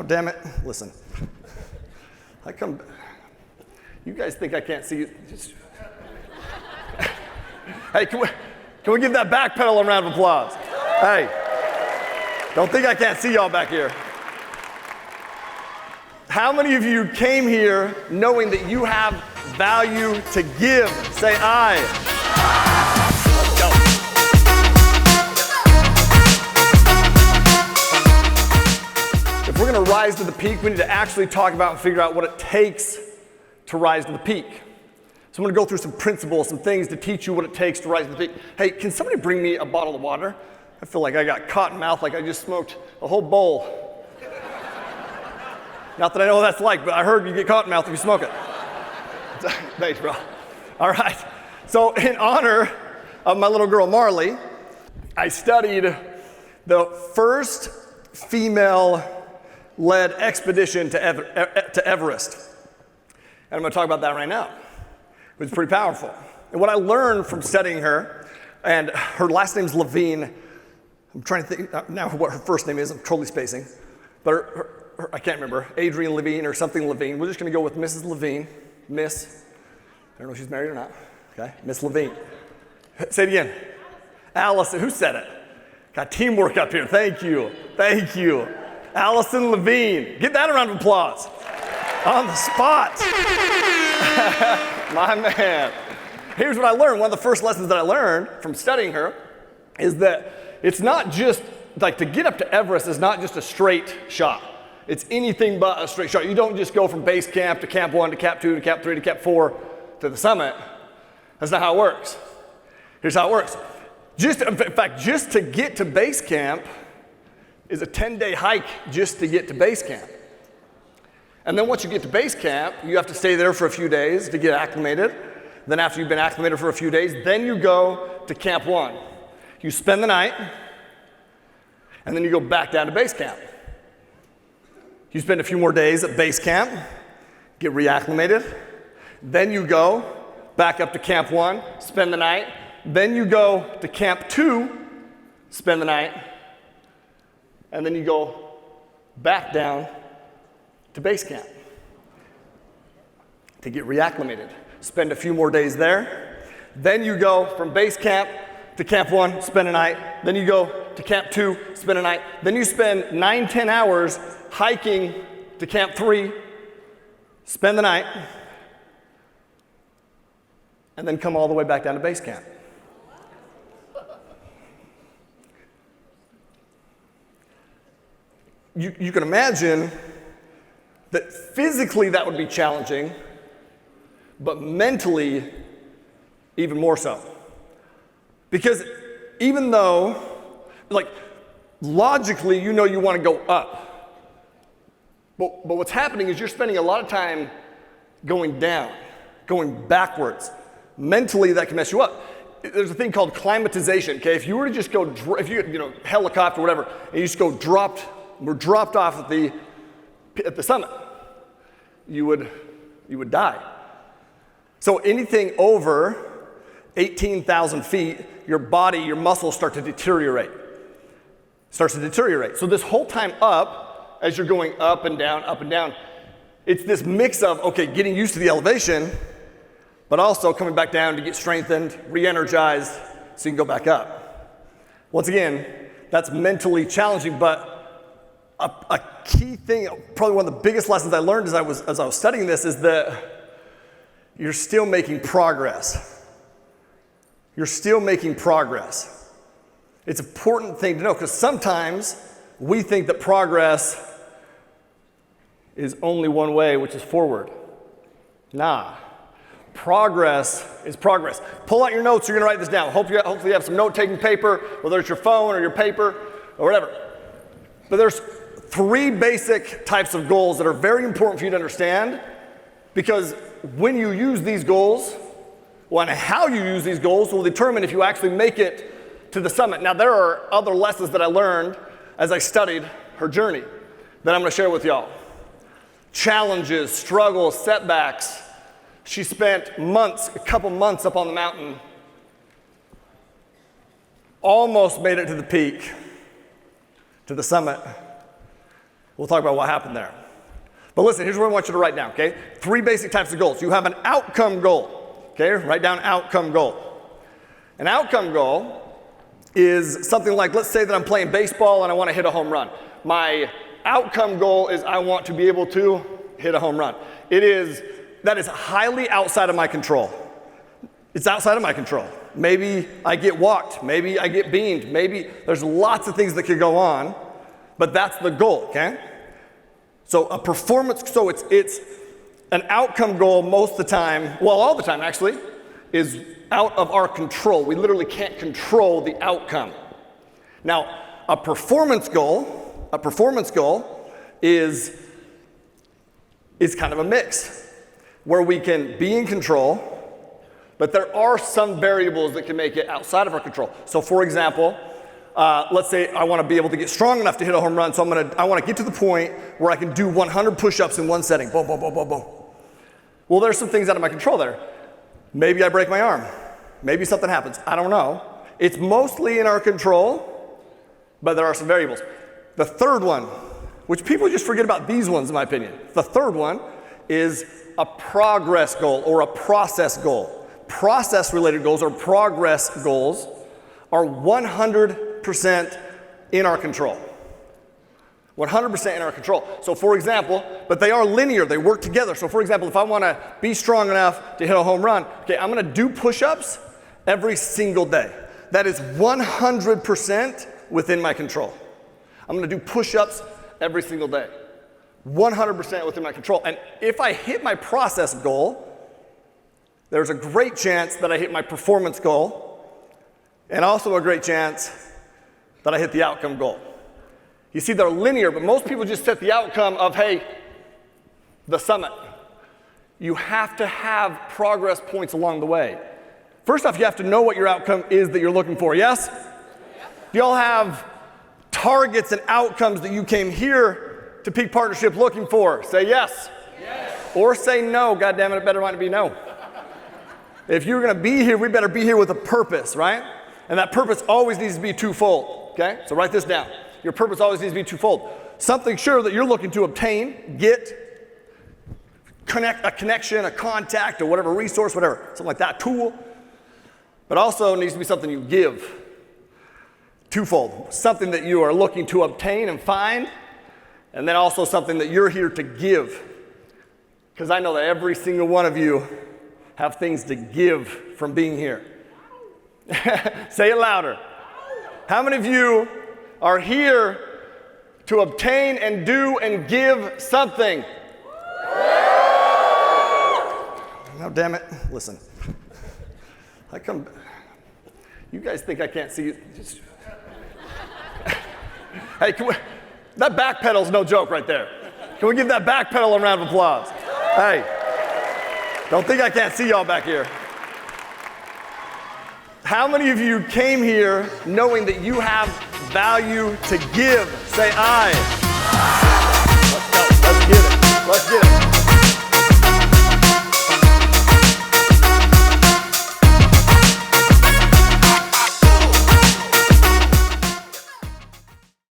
Now, damn it, listen. You guys think I can't see you? Hey, can we give that back pedal a round of applause? Hey, don't think I can't see y'all back here. How many of you came here knowing that you have value to give? Say aye. Let's go. If we're going to rise to the peak, we need to actually talk about and figure out what it takes to rise to the peak. So I'm going to go through some principles, some things to teach you what it takes to rise to the peak. Hey, can somebody bring me a bottle of water? I feel like I got cotton mouth, like I just smoked a whole bowl. Not that I know what that's like, but I heard you get cotton mouth if you smoke it. Thanks, bro. All right. So in honor of my little girl, Marley, I studied the first female-led expedition to Everest. And I'm going to talk about that right now. It was pretty powerful. And what I learned from studying her, and her last name's Levine. I'm trying to think now what her first name is. I'm totally spacing. But I can't remember, Adrienne Levine or something Levine. We're just going to go with Mrs. Levine. Miss. I don't know if she's married or not. Okay, Miss Levine. Say it again. Allison. Who said it? Got teamwork up here. Thank you. Thank you. Allison Levine. Give that a round of applause. On the spot. My man. Here's what I learned. One of the first lessons that I learned from studying her is that it's not just, like, to get up to Everest is not just a straight shot. It's anything but a straight shot. You don't just go from base camp to camp 1 to camp 2 to camp 3 to camp 4 to the summit. That's not how it works. Here's how it works. In fact, just to get to base camp is a 10-day hike just to get to base camp. And then once you get to base camp, you have to stay there for a few days to get acclimated. Then after you've been acclimated for a few days, then you go to camp 1. You spend the night, and then you go back down to base camp. You spend a few more days at base camp, get reacclimated. Then you go back up to camp 1, spend the night. Then you go to camp 2, spend the night. And then you go back down to base camp to get reacclimated. Spend a few more days there. Then you go from base camp to camp 1, spend a night. Then you go to camp 2, spend a night. Then you spend 9-10 hours hiking to camp 3, spend the night, and then come all the way back down to base camp. You can imagine that physically that would be challenging, but mentally even more so. Because even though, like, logically you know you want to go up, but what's happening is you're spending a lot of time going down, going backwards. Mentally that can mess you up. There's a thing called climatization, okay? If you were to just go, if you helicopter or whatever, and you just go dropped off at the summit, you would die. So anything over 18,000 feet, your body, your muscles start to deteriorate. So this whole time up, as you're going up and down, it's this mix of, okay, getting used to the elevation, but also coming back down to get strengthened, re-energized, so you can go back up. Once again, that's mentally challenging, but a key thing, probably one of the biggest lessons I learned as I was studying this is that you're still making progress. You're still making progress. It's an important thing to know, because sometimes we think that progress is only one way, which is forward. Nah. Progress is progress. Pull out your notes, you're gonna write this down. Hopefully you have some note-taking paper, whether it's your phone or your paper or whatever. But there's 3 basic types of goals that are very important for you to understand, because when you use these goals, and how you use these goals will determine if you actually make it to the summit. Now, there are other lessons that I learned as I studied her journey that I'm gonna share with y'all. Challenges, struggles, setbacks. She spent a couple months up on the mountain, almost made it to the peak, to the summit. We'll talk about what happened there. But listen, here's what I want you to write down, okay? 3 basic types of goals. You have an outcome goal, okay? Write down outcome goal. An outcome goal is something like, let's say that I'm playing baseball and I want to hit a home run. My outcome goal is I want to be able to hit a home run. That is highly outside of my control. It's outside of my control. Maybe I get walked, maybe I get beamed, maybe there's lots of things that could go on, but that's the goal, okay? So it's an outcome goal most of the time, well, all the time actually, is out of our control. We literally can't control the outcome. Now, a performance goal is kind of a mix where we can be in control, but there are some variables that can make it outside of our control. So for example, let's say I want to be able to get strong enough to hit a home run, so I want to get to the point where I can do 100 push-ups in one setting. Boom, boom, boom, boom, boom. Well, there's some things out of my control there. Maybe I break my arm. Maybe something happens. I don't know. It's mostly in our control, but there are some variables. The third one, which people just forget about these ones in my opinion. The third one is a progress goal or a process goal. Process-related goals or progress goals are 100% in our control. 100% in our control. So for example, but they are linear, they work together. So for example, if I want to be strong enough to hit a home run, okay, I'm going to do push-ups every single day. That is 100% within my control. I'm going to do push-ups every single day. 100% within my control. And if I hit my process goal, there's a great chance that I hit my performance goal, and also a great chance that I hit the outcome goal. You see, they're linear, but most people just set the outcome of, hey, the summit. You have to have progress points along the way. First off, you have to know what your outcome is that you're looking for, yes? Do y'all have targets and outcomes that you came here to Peak Partnership looking for? Say yes. Yes. Or say no. God damn it, it better might be no. If you're going to be here, we better be here with a purpose, right? And that purpose always needs to be twofold, okay? So write this down. Your purpose always needs to be twofold. Something sure that you're looking to obtain, get, a connection, a contact, or whatever resource, whatever, something like that, tool. But also needs to be something you give. Twofold. Something that you are looking to obtain and find, and then also something that you're here to give. Because I know that every single one of you have things to give from being here. Say it louder. How many of you are here to obtain and do and give something? Now, damn it, listen. You guys think I can't see you? Hey, that back pedal's no joke right there. Can we give that back pedal a round of applause? Hey, don't think I can't see y'all back here. How many of you came here knowing that you have value to give? Say aye.